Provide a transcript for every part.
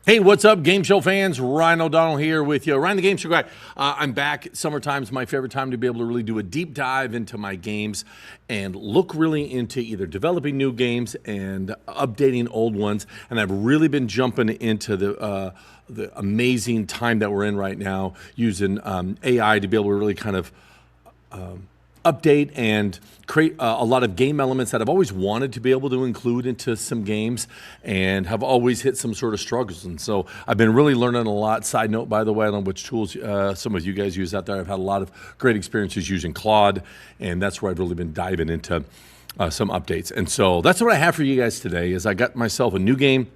Hey, what's up, game show fans? Ryan O'Donnell here with you. Ryan the Game Show Guy. I'm back. Summertime's my favorite time to be able to really do a deep dive into my games and look really into either developing new games and updating old ones. And I've really been jumping into the amazing time that we're in right now using AI to be able to really kind of update and create a lot of game elements that I've always wanted to be able to include into some games and have always hit some sort of struggles. And so I've been really learning a lot. Side note, by the way, on which tools some of you guys use out there. I've had a lot of great experiences using Claude, and that's where I've really been diving into some updates. And so that's what I have for you guys today is I got myself a new game.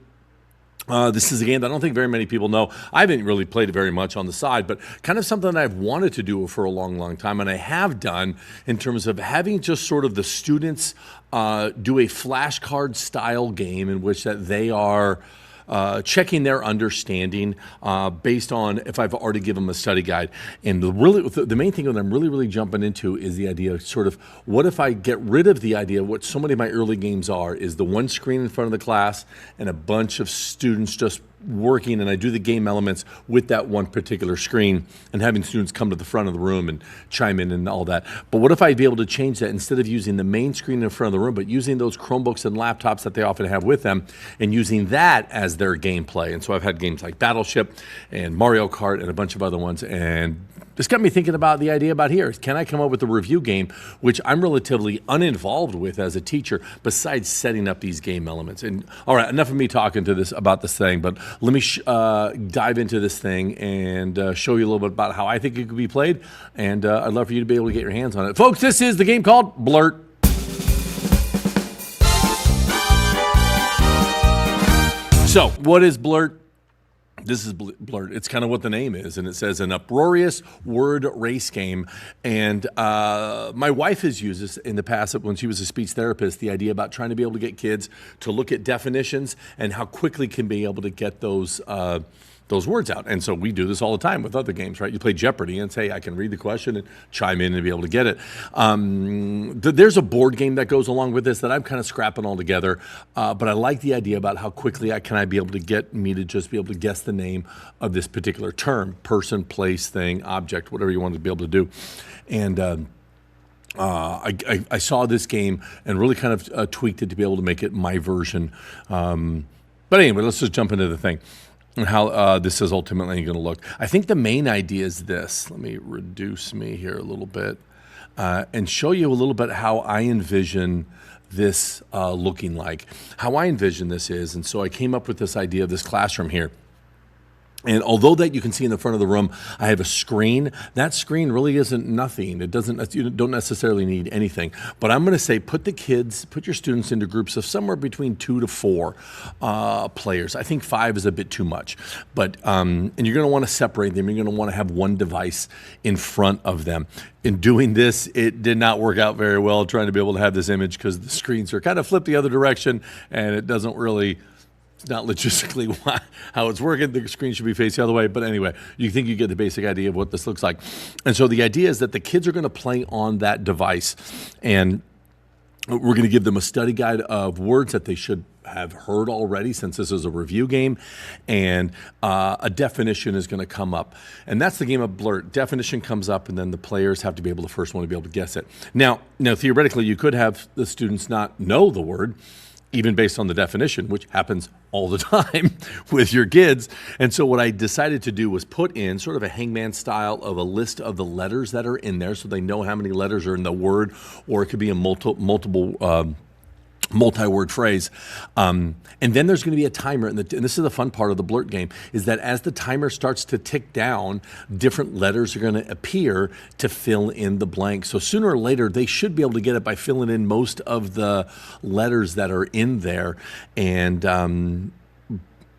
This is a game that I don't think very many people know. I haven't really played it very much on the side, but kind of something that I've wanted to do for a long, long time, and I have done in terms of having just sort of the students do a flashcard style game in which that they are checking their understanding based on if I've already given them a study guide. And the main thing that I'm really jumping into is the idea of sort of what if I get rid of the idea of what so many of my early games are is the one screen in front of the class and a bunch of students just working, and I do the game elements with that one particular screen and having students come to the front of the room and chime in and all that. But what if I'd be able to change that instead of using the main screen in front of the room, but using those Chromebooks and laptops that they often have with them and using that as their gameplay? And so I've had games like Battleship and Mario Kart and a bunch of other ones, and this got me thinking about the idea about here. Can I come up with a review game, which I'm relatively uninvolved with as a teacher, besides setting up these game elements? And all right, enough of me talking to this about this thing, but let me dive into this thing and show you a little bit about how I think it could be played. And I'd love for you to be able to get your hands on it. Folks, this is the game called Blurt. So, what is Blurt? This is Blurt. It's kind of what the name is, and it says an uproarious word race game. And my wife has used this in the past when she was a speech therapist, the idea about trying to be able to get kids to look at definitions and how quickly can be able to get those words out. And so we do this all the time with other games, right? You play Jeopardy and say, I can read the question and chime in and be able to get it. There's a board game that goes along with this that I'm kind of scrapping all together. But I like the idea about how quickly can I be able to get me to just be able to guess the name of this particular term, person, place, thing, object, whatever you want to be able to do. And I saw this game and really kind of tweaked it to be able to make it my version. But anyway, let's just jump into the thing and how this is ultimately going to look. I think the main idea is this. Let me reduce me here a little bit and show you a little bit how I envision this looking like. How I envision this is, and so I came up with this idea of this classroom here. And although that you can see in the front of the room, I have a screen. That screen really isn't nothing. It doesn't. You don't necessarily need anything. But I'm going to say, put your students into groups of somewhere between 2 to 4 players. I think 5 is a bit too much. But and you're going to want to separate them. You're going to want to have one device in front of them. In doing this, it did not work out very well trying to be able to have this image because the screens are kind of flipped the other direction, and it doesn't really. Not logistically how it's working. The screen should be facing the other way. But anyway, you think you get the basic idea of what this looks like. And so the idea is that the kids are going to play on that device. And we're going to give them a study guide of words that they should have heard already, since this is a review game. And a definition is going to come up. And that's the game of Blurt. Definition comes up, and then the players have to be able to first one to be able to guess it. Now, theoretically, you could have the students not know the word, even based on the definition, which happens all the time with your kids. And so what I decided to do was put in sort of a hangman style of a list of the letters that are in there so they know how many letters are in the word, or it could be a multiple multi-word phrase. And then there's going to be a timer. And this is the fun part of the Blurt game, is that as the timer starts to tick down, different letters are going to appear to fill in the blank. So sooner or later, they should be able to get it by filling in most of the letters that are in there. And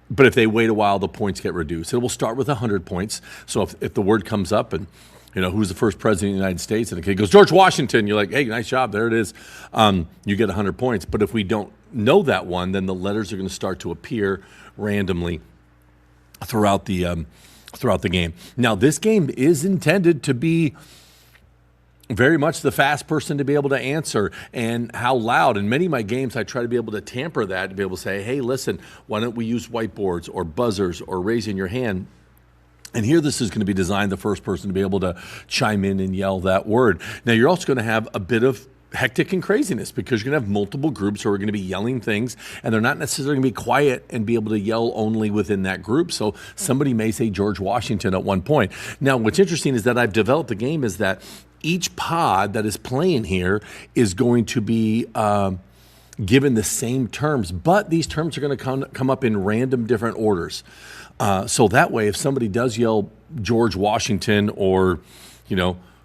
but if they wait a while, the points get reduced. It will start with 100 points. So if the word comes up and who's the first president of the United States? And the kid goes, George Washington. You're like, hey, nice job. There it is. You get 100 points. But if we don't know that one, then the letters are going to start to appear randomly throughout the game. Now, this game is intended to be very much the fast person to be able to answer, and how loud. In many of my games, I try to be able to tamper that, to be able to say, hey, listen, why don't we use whiteboards or buzzers or raising your hand? And here this is going to be designed the first person to be able to chime in and yell that word. Now, you're also going to have a bit of hectic and craziness because you're going to have multiple groups who are going to be yelling things, and they're not necessarily going to be quiet and be able to yell only within that group. So somebody may say George Washington at one point. Now, what's interesting is that I've developed the game is that each pod that is playing here is going to be given the same terms, but these terms are going to come up in random different orders. So that way, if somebody does yell George Washington or,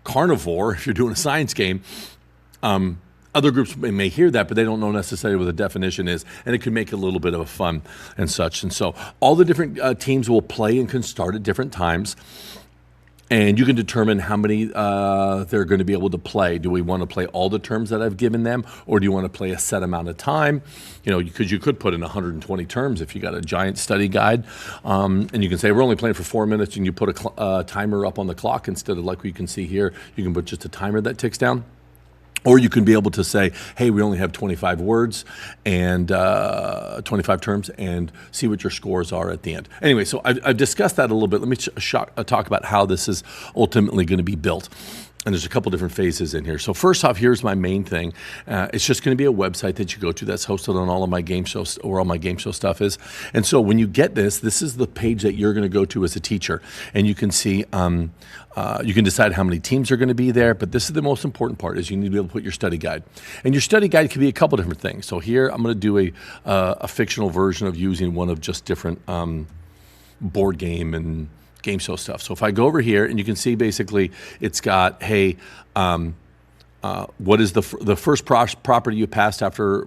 carnivore, if you're doing a science game, other groups may hear that, but they don't know necessarily what the definition is, and it could make it a little bit of a fun and such. And so all the different teams will play and can start at different times. And you can determine how many they're going to be able to play. Do we want to play all the terms that I've given them, or do you want to play a set amount of time? Because you could put in 120 terms if you got a giant study guide. And you can say, we're only playing for 4 minutes, and you put a timer up on the clock instead of like we can see here. You can put just a timer that ticks down. Or you can be able to say, hey, we only have 25 words and 25 terms, and see what your scores are at the end. Anyway, so I've discussed that a little bit. Let me talk about how this is ultimately going to be built. And there's a couple different phases in here. So first off, here's my main thing. It's just going to be a website that you go to that's hosted on all of my game shows, where all my game show stuff is. And so when you get this is the page that you're going to go to as a teacher. And you can see, you can decide how many teams are going to be there. But this is the most important part, is you need to be able to put your study guide. And your study guide can be a couple different things. So here I'm going to do a fictional version of using one of just different board game and game show stuff. So if I go over here, and you can see basically it's got, hey, what is the first property you passed after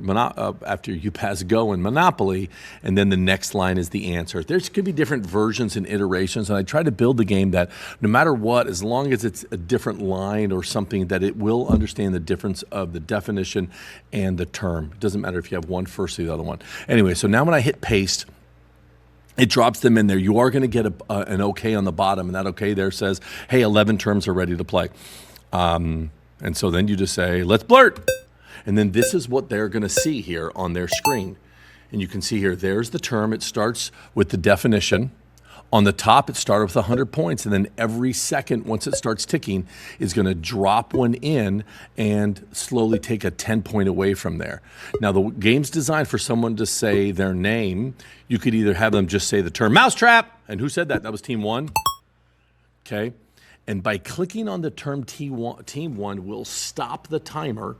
you pass Go in Monopoly, and then the next line is the answer. There could be different versions and iterations, and I try to build the game that no matter what, as long as it's a different line or something, that it will understand the difference of the definition and the term. It doesn't matter if you have one first or the other one. Anyway, so now when I hit paste, it drops them in there. You are going to get an OK on the bottom, and that OK there says, hey, 11 terms are ready to play. And so then you just say, let's blurt. And then this is what they're going to see here on their screen. And you can see here, there's the term. It starts with the definition. On the top, it started with 100 points, and then every second, once it starts ticking, is going to drop one in and slowly take a 10-point away from there. Now, the game's designed for someone to say their name. You could either have them just say the term mousetrap, and who said that? That was Team 1. Okay. And by clicking on the term Team 1 will stop the timer.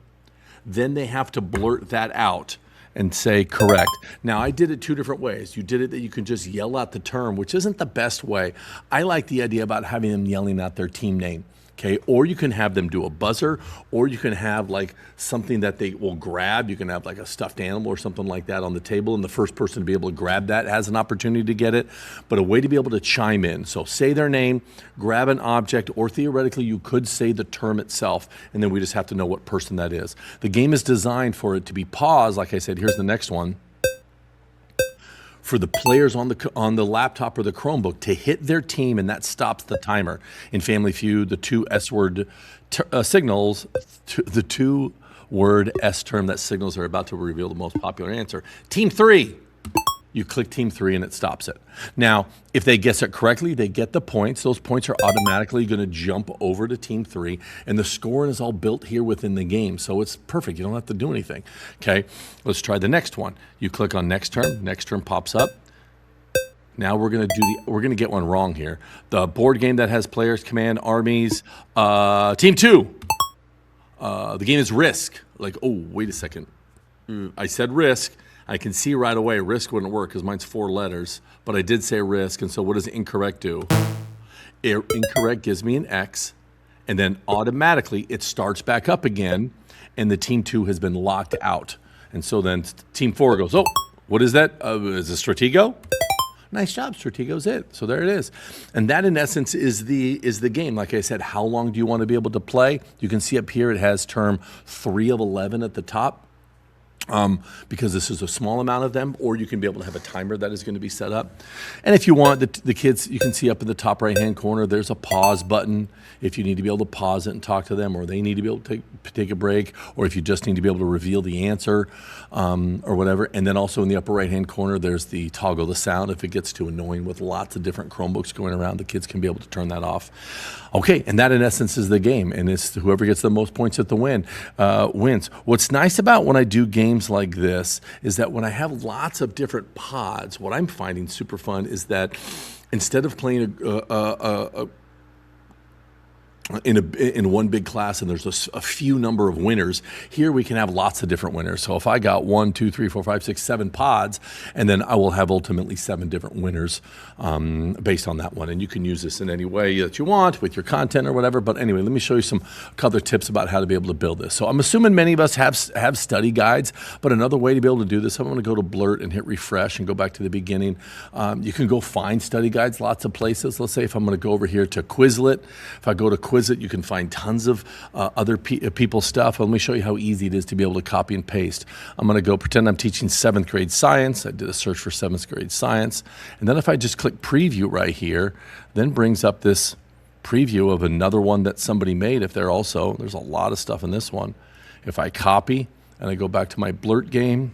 Then they have to blurt that out and say correct. Now, I did it two different ways. You did it that you can just yell out the term, which isn't the best way. I like the idea about having them yelling out their team name. Okay, or you can have them do a buzzer, or you can have like something that they will grab. You can have like a stuffed animal or something like that on the table, and the first person to be able to grab that has an opportunity to get it, but a way to be able to chime in. So say their name, grab an object, or theoretically you could say the term itself, and then we just have to know what person that is. The game is designed for it to be paused. Like I said, here's the next one. For the players on the laptop or the Chromebook to hit their team, and that stops the timer. In Family Feud, the two S-word signals, the two-word S term that signals are about to reveal the most popular answer. Team 3. You click Team 3 and it stops it. Now, if they guess it correctly, they get the points. Those points are automatically going to jump over to Team 3, and the scoring is all built here within the game, so it's perfect. You don't have to do anything. Okay, let's try the next one. You click on next term. Next term pops up. Now we're going to get one wrong here. The board game that has players, command, armies, Team 2. The game is Risk. Like, oh, wait a second. I said Risk. I can see right away Risk wouldn't work because mine's 4 letters, but I did say Risk, and so what does incorrect do? Incorrect gives me an X, and then automatically it starts back up again, and the Team 2 has been locked out. And so then Team 4 goes, oh, what is that? Is it Stratego? Nice job, Stratego's it. So there it is. And that, in essence, is the game. Like I said, how long do you want to be able to play? You can see up here it has term 3 of 11 at the top. because this is a small amount of them, or you can be able to have a timer that is going to be set up. And if you want, the kids, you can see up in the top right-hand corner, there's a pause button if you need to be able to pause it and talk to them, or they need to be able to take a break, or if you just need to be able to reveal the answer or whatever. And then also in the upper right-hand corner, there's the toggle the sound. If it gets too annoying with lots of different Chromebooks going around, the kids can be able to turn that off. Okay, and that in essence is the game, and it's whoever gets the most points at the wins. What's nice about when I do games like this is that when I have lots of different pods, what I'm finding super fun is that instead of playing in one big class and there's a few number of winners, here we can have lots of different winners. So if I got 1, 2, 3, 4, 5, 6, 7 pods, and then I will have ultimately 7 different winners based on that one. And you can use this in any way that you want with your content or whatever. But anyway, let me show you some other tips about how to be able to build this. So I'm assuming many of us have study guides, but another way to be able to do this, I'm going to go to Blurt and hit refresh and go back to the beginning. You can go find study guides lots of places. Let's say if I'm going to go over here to Quizlet, if I go to Quizlet, you can find tons of other people's stuff. Let me show you how easy it is to be able to copy and paste. I'm going to go pretend I'm teaching 7th grade science. I did a search for 7th grade science. And then if I just click preview right here, then brings up this preview of another one that somebody made. If they're also, there's a lot of stuff in this one. If I copy and I go back to my Blurt game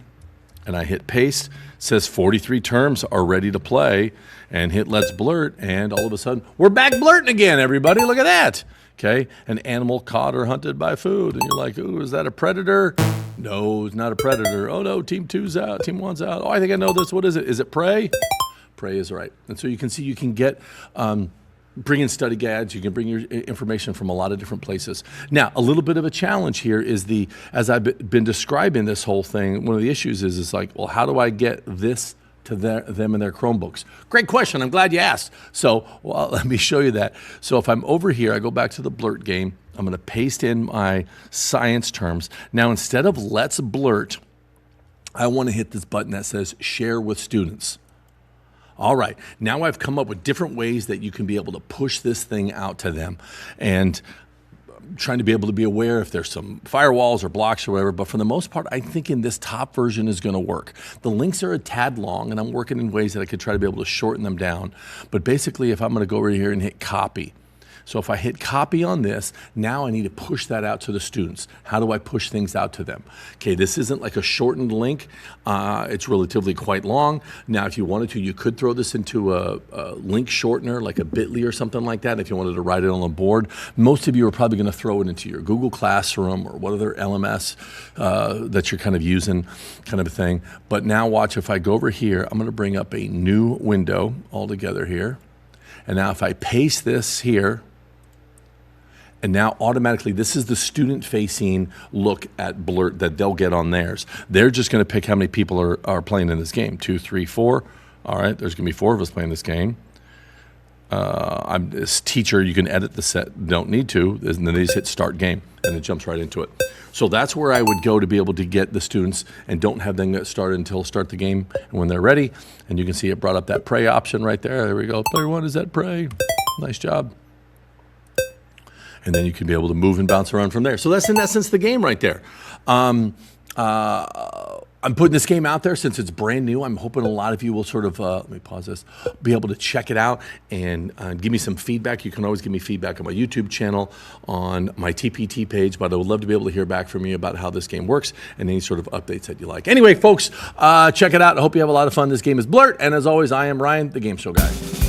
and I hit paste, it says 43 terms are ready to play, and hit let's blurt, and all of a sudden we're back blurting again, everybody. Look at that. Okay, an animal caught or hunted by food, and you're like, ooh, is that a predator? No, it's not a predator. Oh no, team 2's out, team 1's out. Oh, I think I know this. What is it? Is it prey? Prey is right. And so you can see you can get bring in study guides. You can bring your information from a lot of different places. Now, a little bit of a challenge here is as I've been describing this whole thing, one of the issues is like, well, how do I get this to them and their Chromebooks? Great question. I'm glad you asked. So, well, let me show you that. So if I'm over here, I go back to the Blurt game. I'm going to paste in my science terms. Now, instead of let's blurt, I want to hit this button that says share with students. All right, now I've come up with different ways that you can be able to push this thing out to them, and I'm trying to be able to be aware if there's some firewalls or blocks or whatever, but for the most part, I think in this top version is going to work. The links are a tad long, and I'm working in ways that I could try to be able to shorten them down, but basically if I'm going to go over here and hit copy, so if I hit copy on this, now I need to push that out to the students. How do I push things out to them? Okay, this isn't like a shortened link. It's relatively quite long. Now, if you wanted to, you could throw this into a link shortener, like a bit.ly or something like that, if you wanted to write it on the board. Most of you are probably going to throw it into your Google Classroom or what other LMS that you're kind of using, kind of a thing. But now watch, if I go over here, I'm going to bring up a new window altogether here. And now if I paste this here, and now automatically, this is the student-facing look at Blurt that they'll get on theirs. They're just going to pick how many people are playing in this game. 2, 3, 4. All right, there's going to be 4 of us playing this game. I'm this teacher. You can edit the set. Don't need to. And then they just hit start game, and it jumps right into it. So that's where I would go to be able to get the students and don't have them get started until start the game and when they're ready. And you can see it brought up that prey option right there. There we go. Player 1 is that prey. Nice job. And then you can be able to move and bounce around from there. So that's in essence the game right there. I'm putting this game out there since it's brand new. I'm hoping a lot of you will sort of, let me pause this, be able to check it out and give me some feedback. You can always give me feedback on my YouTube channel, on my TPT page, but I would love to be able to hear back from you about how this game works and any sort of updates that you like. Anyway, folks, check it out. I hope you have a lot of fun. This game is Blurt, and as always, I am Ryan, the Game Show Guy.